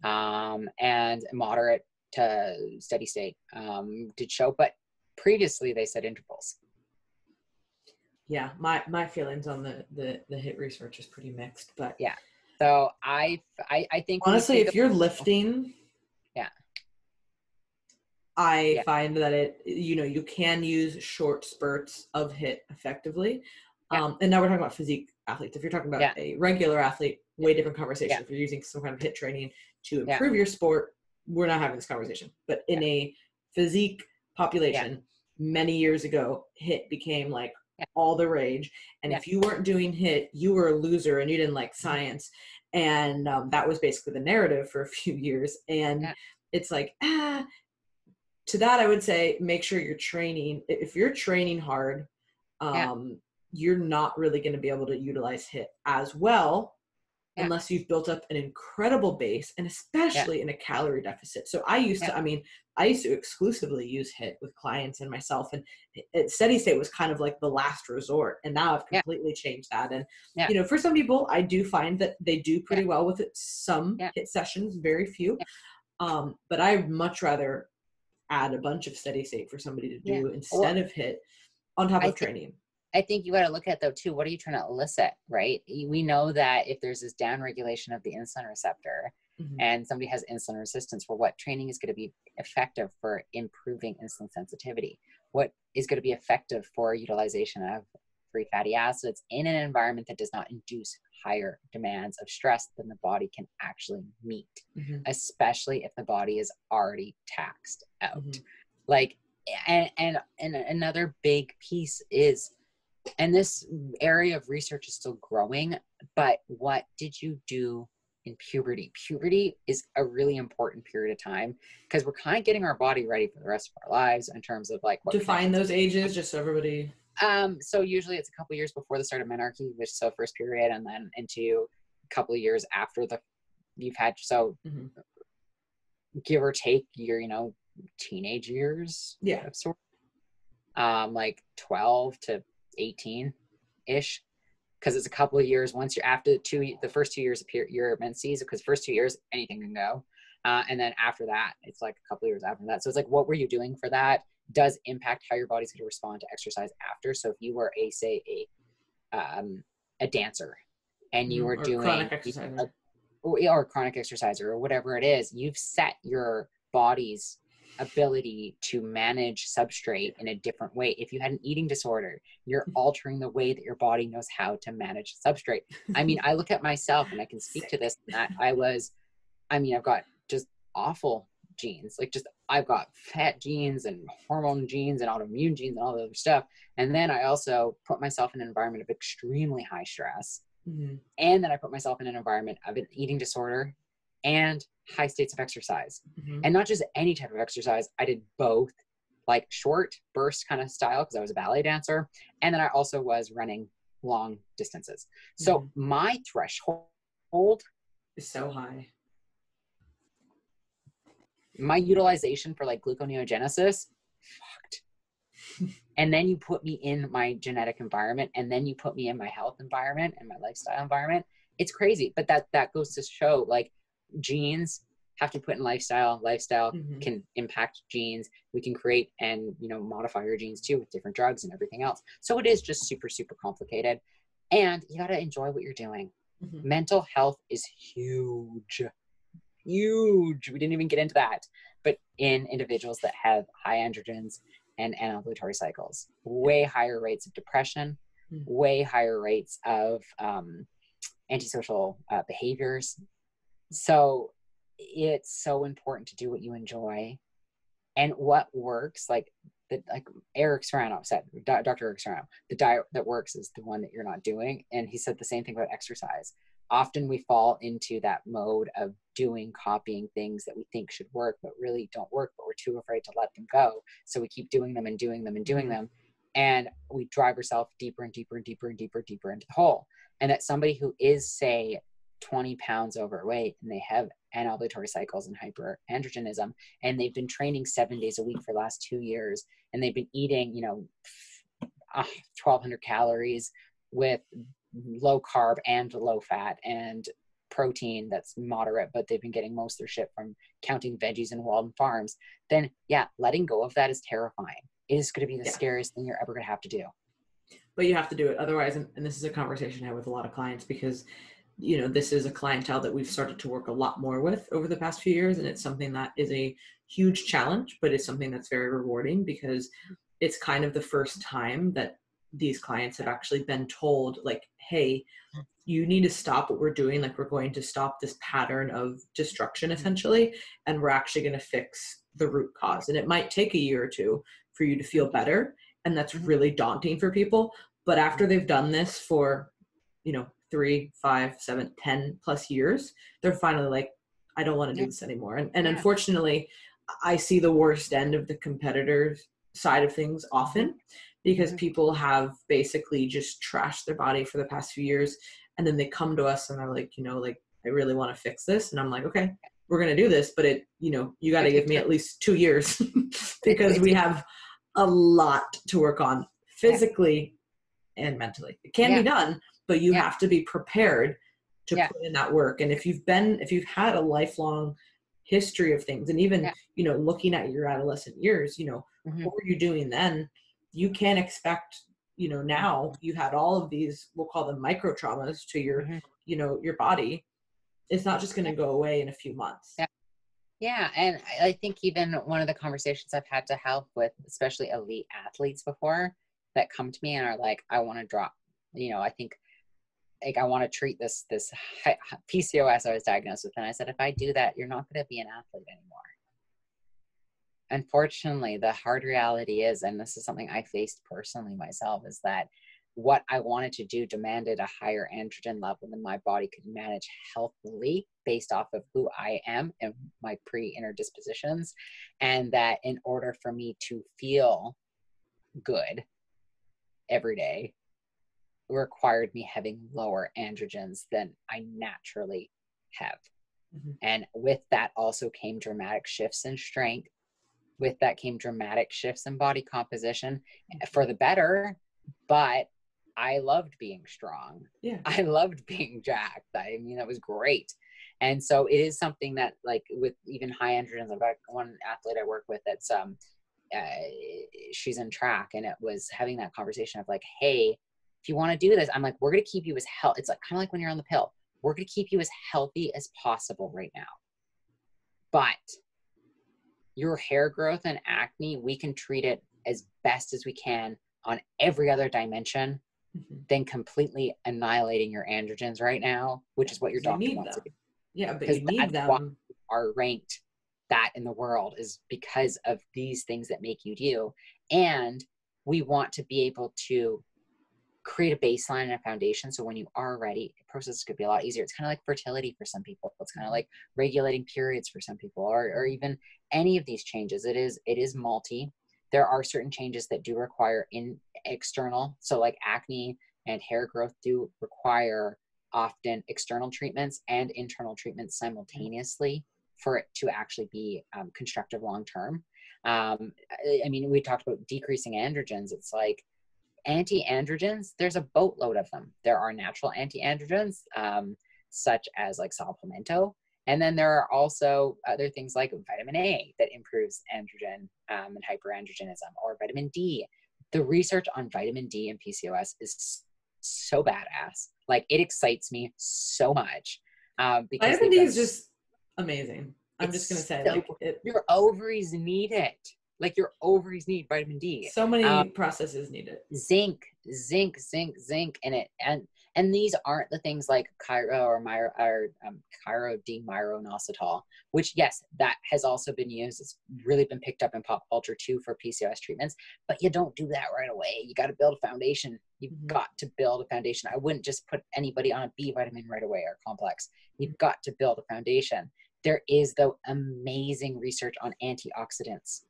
And moderate to steady state did show, but previously they said intervals. Yeah, my feelings on the HIIT research is pretty mixed, but yeah. So I think honestly, if you're lifting, I find that you can use short spurts of HIIT effectively. And now we're talking about physique athletes. If you're talking about a regular athlete, way different conversation. If you're using some kind of HIIT training to improve your sport, we're not having this conversation. But in a physique population, many years ago, HIIT became like all the rage. And if you weren't doing HIIT, you were a loser and you didn't like science. And that was basically the narrative for a few years. And it's like, to that, I would say, make sure you're training. If you're training hard, you're not really going to be able to utilize HIIT as well unless you've built up an incredible base, and especially in a calorie deficit. So I used to exclusively use HIIT with clients and myself, and steady state was kind of like the last resort. And now I've completely changed that. And for some people, I do find that they do pretty well with it. Some HIIT sessions, very few, but I'd much rather add a bunch of steady state for somebody to do instead of HIIT on top of training. I think you got to look at though too, what are you trying to elicit, right? We know that if there's this down regulation of the insulin receptor and somebody has insulin resistance, for what training is going to be effective for improving insulin sensitivity? What is going to be effective for utilization of free fatty acids in an environment that does not induce higher demands of stress than the body can actually meet, especially if the body is already taxed out. Like, and another big piece is, and this area of research is still growing, but what did you do in puberty? Puberty is a really important period of time because we're kind of getting our body ready for the rest of our lives in terms of like what define those ages, just so everybody. So usually it's a couple years before the start of menarche, which is so first period, and then into a couple of years after you've had, so give or take your, teenage years. Yeah. Of sort. Like 12 to 18-ish, because it's a couple of years once you're after the first 2 years of your menses, because first 2 years anything can go, and then after that it's like a couple of years after that. So it's like, what were you doing for that does impact how your body's going to respond to exercise after. So if you were a dancer and you were doing chronic exerciser. or chronic exerciser or whatever it is, you've set your body's ability to manage substrate in a different way. If you had an eating disorder, you're altering the way that your body knows how to manage substrate. I mean, I look at myself and I can speak to this, that I've got just awful genes. Like I've got fat genes and hormone genes and autoimmune genes and all the other stuff. And then I also put myself in an environment of extremely high stress. And then I put myself in an environment of an eating disorder and high states of exercise. And not just any type of exercise. I did both, like short burst kind of style, because I was a ballet dancer. And then I also was running long distances. So my threshold is so high. My utilization for like gluconeogenesis, fucked. And then you put me in my genetic environment, and then you put me in my health environment and my lifestyle environment. It's crazy. But that goes to show, like, genes have to put in lifestyle. Lifestyle can impact genes. We can create and, modify your genes too with different drugs and everything else. So it is just super, super complicated. And you got to enjoy what you're doing. Mental health is huge. Huge. We didn't even get into that. But in individuals that have high androgens and anovulatory cycles, way higher rates of depression, way higher rates of antisocial behaviors. So it's so important to do what you enjoy And what works, like Eric Serrano said, Dr. Eric Serrano, the diet that works is the one that you're not doing. And he said the same thing about exercise. Often we fall into that mode of copying things that we think should work, but really don't work, but we're too afraid to let them go. So we keep doing them and doing them and doing them. And we drive ourselves deeper and deeper and deeper and deeper and deeper into the hole. And that somebody who is, say, 20 pounds overweight and they have anovulatory cycles and hyperandrogenism, and they've been training 7 days a week for the last 2 years, and they've been eating, 1,200 calories with low carb and low fat and protein that's moderate, but they've been getting most of their shit from counting veggies and Walden Farms, then yeah, letting go of that is terrifying. It is going to be the scariest thing you're ever going to have to do. But you have to do it. Otherwise, and this is a conversation I have with a lot of clients, because this is a clientele that we've started to work a lot more with over the past few years. And it's something that is a huge challenge, but it's something that's very rewarding, because it's kind of the first time that these clients have actually been told, like, hey, you need to stop what we're doing. Like, we're going to stop this pattern of destruction, essentially, and we're actually going to fix the root cause. And it might take a year or two for you to feel better. And that's really daunting for people. But after they've done this for, 3, 5, 7, 10 plus years, they're finally like, I don't want to do this anymore. And unfortunately, I see the worst end of the competitors side of things often, because people have basically just trashed their body for the past few years. And then they come to us and they're like, I really want to fix this. And I'm like, okay, we're going to do this, but you got to give me at least 2 years because we have a lot to work on physically and mentally. It can be done, but you have to be prepared to put in that work. And if you've had a lifelong history of things, and even, looking at your adolescent years, what were you doing then? You can't expect, now you had all of these, we'll call them micro traumas to your, your body. It's not just going to go away in a few months. Yeah. And I think even one of the conversations I've had to help with, especially elite athletes before, that come to me and are like, I want to drop, I think, like, I want to treat this PCOS I was diagnosed with. And I said, if I do that, you're not going to be an athlete anymore. Unfortunately, the hard reality is, and this is something I faced personally myself, is that what I wanted to do demanded a higher androgen level than my body could manage healthily based off of who I am and my pre-inner dispositions. And that in order for me to feel good every day required me having lower androgens than I naturally have. And with that also came dramatic shifts in strength. With that came dramatic shifts in body composition for the better, but I loved being strong. Yeah. I loved being jacked. I mean, that was great. And so it is something that, like, with even high androgens, I've got one athlete I work with that's, she's in track, and it was having that conversation of like, hey, if you want to do this, I'm like, we're going to keep you as healthy. It's like, kind of like when you're on the pill, we're going to keep you as healthy as possible right now. But your hair growth and acne, we can treat it as best as we can on every other dimension than completely annihilating your androgens right now, which is what your doctor wants to do. Yeah, but you need them. Why are ranked that in the world is because of these things that make you do. And we want to be able to create a baseline and a foundation. So when you are ready, the process could be a lot easier. It's kind of like fertility for some people. It's kind of like regulating periods for some people, or even any of these changes. It is multi. There are certain changes that do require external. So like acne and hair growth do require often external treatments and internal treatments simultaneously for it to actually be constructive long-term. I mean, we talked about decreasing androgens. It's like anti-androgens, there's a boatload of them. There are natural anti-androgens, such as like saw palmetto. And then there are also other things like vitamin A that improves androgen and hyperandrogenism, or vitamin D. The research on vitamin D and PCOS is so badass. Like, it excites me so much. Because vitamin D is just amazing. I'm just going to say, like, your ovaries need it. Like, your ovaries need vitamin D. So many processes need it. Zinc, and And these aren't the things like chirodemyroinositol, which, yes, that has also been used. It's really been picked up in pop culture too for PCOS treatments, but you don't do that right away. You got to build a foundation. You've got to build a foundation. I wouldn't just put anybody on a B vitamin right away or complex. You've got to build a foundation. There is, though, amazing research on antioxidants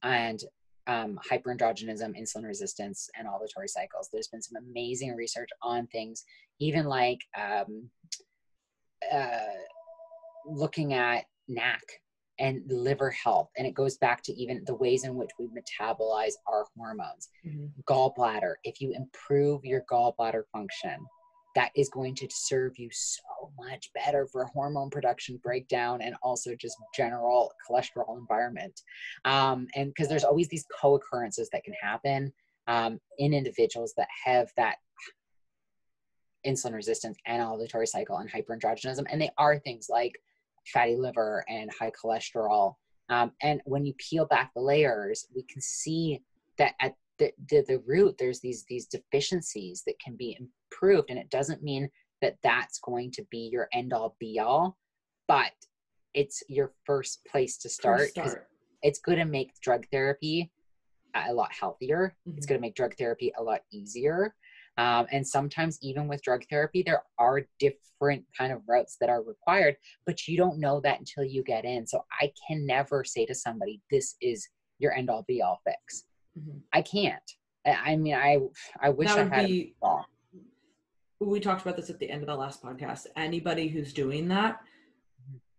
and hyperandrogenism, insulin resistance, and ovulatory cycles. There's been some amazing research on things, even like looking at NAC and liver health. And it goes back to even the ways in which we metabolize our hormones. Gallbladder, if you improve your gallbladder function, that is going to serve you so much better for hormone production breakdown and also just general cholesterol environment. And because there's always these co-occurrences that can happen in individuals that have that insulin resistance and ovulatory cycle and hyperandrogenism. And they are things like fatty liver and high cholesterol. And when you peel back the layers, we can see that at the root, there's these deficiencies that can be improved. And it doesn't mean that that's going to be your end all be all, but it's your first place to start. It's going to make drug therapy a lot healthier. It's going to make drug therapy a lot easier. And sometimes even with drug therapy, there are different kind of routes that are required, but you don't know that until you get in. So I can never say to somebody, this is your end all be all fix. I can't. I mean, I wish I had it all. We talked about this at the end of the last podcast. Anybody who's doing that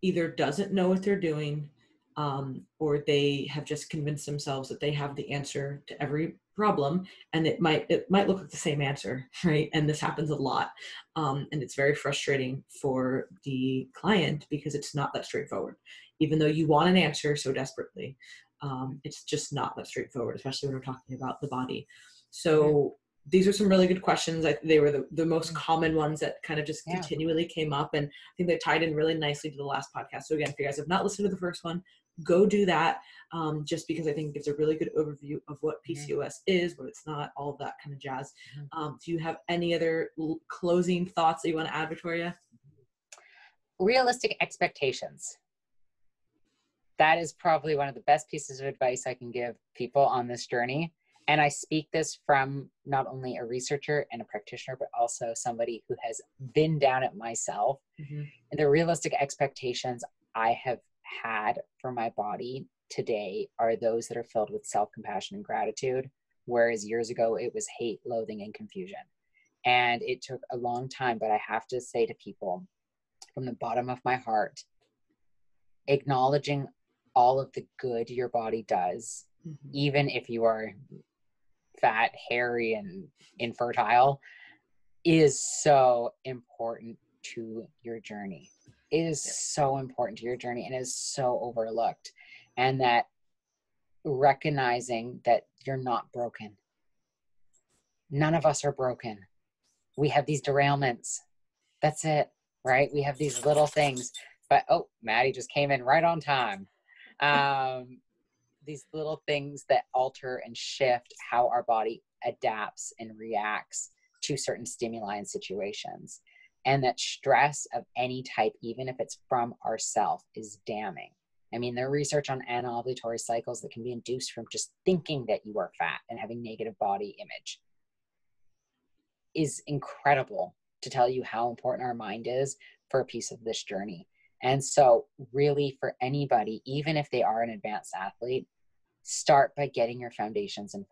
either doesn't know what they're doing, or they have just convinced themselves that they have the answer to every problem, and it might look like the same answer, right? And this happens a lot, and it's very frustrating for the client because it's not that straightforward. Even though you want an answer so desperately, it's just not that straightforward, especially when we're talking about the body. So these are some really good questions. They were the most common ones that kind of just continually came up, and I think they tied in really nicely to the last podcast. So again, if you guys have not listened to the first one, go do that, just because I think it gives a really good overview of what PCOS is, what it's not, all of that kind of jazz. Do you have any other closing thoughts that you want to add, Victoria? Realistic expectations. That is probably one of the best pieces of advice I can give people on this journey. And I speak this from not only a researcher and a practitioner, but also somebody who has been down it myself. And the realistic expectations I have had for my body today are those that are filled with self-compassion and gratitude, whereas years ago it was hate, loathing, and confusion. And it took a long time, but I have to say to people from the bottom of my heart, acknowledging all of the good your body does, even if you are fat, hairy, and infertile, is so important to your journey. It is so important to your journey and is so overlooked. And that recognizing that you're not broken. None of us are broken. We have these derailments. That's it, right? We have these little things. But, oh, Maddie just came in right on time. These little things that alter and shift how our body adapts and reacts to certain stimuli and situations. And that stress of any type, even if it's from ourselves, is damning. I mean, there are research on anovulatory cycles that can be induced from just thinking that you are fat and having negative body image. Is incredible to tell you how important our mind is for a piece of this journey. And so really for anybody, even if they are an advanced athlete, start by getting your foundations in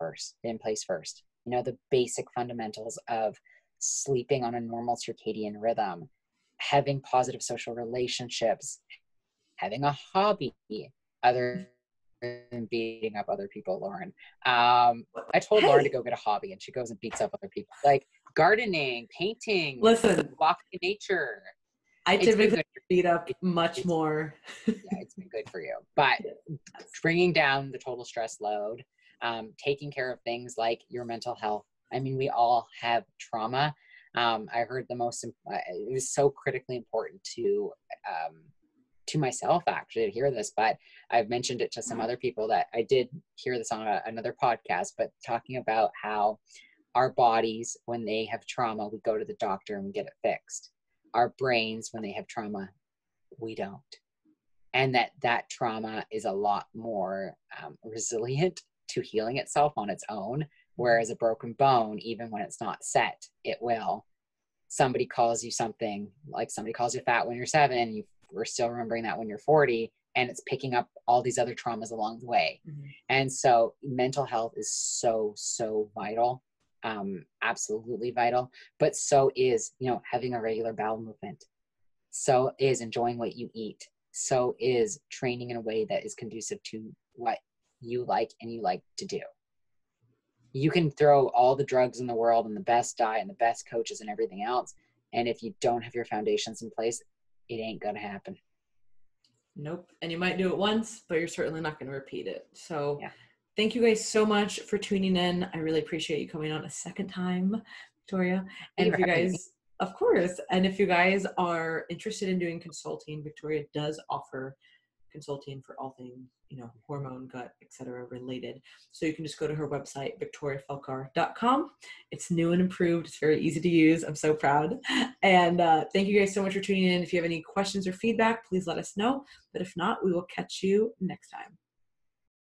place first. You know, the basic fundamentals of sleeping on a normal circadian rhythm, having positive social relationships, having a hobby other than beating up other people, Lauren. I told Lauren to go get a hobby and she goes and beats up other people. Like gardening, painting, listen, walking in nature. I typically beat up much more. Yeah, it's been good for you. But bringing down the total stress load, taking care of things like your mental health. I mean, we all have trauma. I heard it was so critically important to myself actually to hear this, but I've mentioned it to some other people that I did hear this on another podcast, but talking about how Our bodies, when they have trauma, we go to the doctor and we get it fixed. Our brains, when they have trauma, we don't. And that trauma is a lot more resilient to healing itself on its own. Whereas a broken bone, even when it's not set, it will. Somebody calls you something, like somebody calls you fat when you're 7, you were still remembering that when you're 40, and it's picking up all these other traumas along the way. Mm-hmm. And so mental health is so, so vital. Absolutely vital. But so is, having a regular bowel movement. So is enjoying what you eat. So is training in a way that is conducive to what you like and you like to do. You can throw all the drugs in the world and the best diet and the best coaches and everything else. And if you don't have your foundations in place, it ain't going to happen. Nope. And you might do it once, but you're certainly not going to repeat it. So Thank you guys so much for tuning in. I really appreciate you coming on a second time, Victoria. And if you guys, of course, and if you guys are interested in doing consulting, Victoria does offer consulting for all things, hormone, gut, etc. related. So you can just go to her website, victoriafelkar.com. It's new and improved. It's very easy to use. I'm so proud. And thank you guys so much for tuning in. If you have any questions or feedback, please let us know. But if not, we will catch you next time.